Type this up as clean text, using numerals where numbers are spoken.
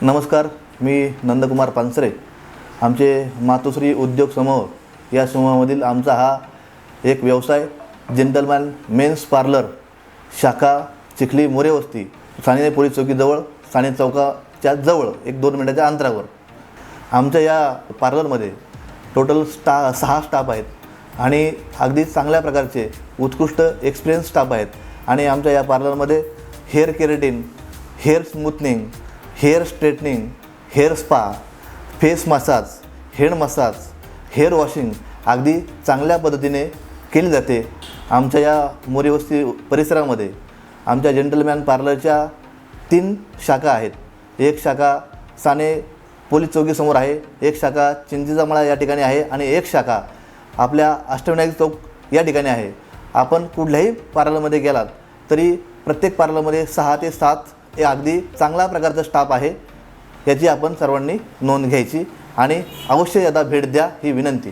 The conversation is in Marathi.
नमस्कार, मी नंदकुमार पानसरे. आमचे मातोश्री उद्योग समूह या समूहामधील आमचा हा एक व्यवसाय जेंटलमॅन मेन्स पार्लर, शाखा चिखली मोरे वस्ती, साने पोलीस चौकीजवळ, साने चौकाच्या जवळ 1-2 मिनिटाच्या अंतरावर. आमच्या या पार्लरमध्ये टोटल 6 स्टाफ आहेत आणि अगदी चांगल्या प्रकारचे उत्कृष्ट एक्सपिरियन्स स्टाफ आहेत. आणि आमच्या या पार्लरमध्ये hair keratin, hair smoothening, hair straightening, hair spa, face massage, head massage, hair washing अगदी चांगल्या पद्धतीने केली जाते. आमच्या या मोरी वस्ती परिसरामध्ये आमच्या जेंटलमॅन पार्लरच्या 3 शाखा आहेत. एक शाखा साने पोलीस चौकीसमोर आहे, एक शाखा चिंचेचा मळा या ठिकाणी आहे आणि एक शाखा आपल्या अष्टविनायक चौक या ठिकाणी आहे. आपण कुठल्याही पार्लरमध्ये गेलात तरी प्रत्येक पार्लरमध्ये 6 ते 7 हे अगदी चांगला प्रकारचा स्टाफ आहे. याची आपण सर्वांनी नोंद घ्यायची आणि अवश्य याला भेट द्या ही विनंती.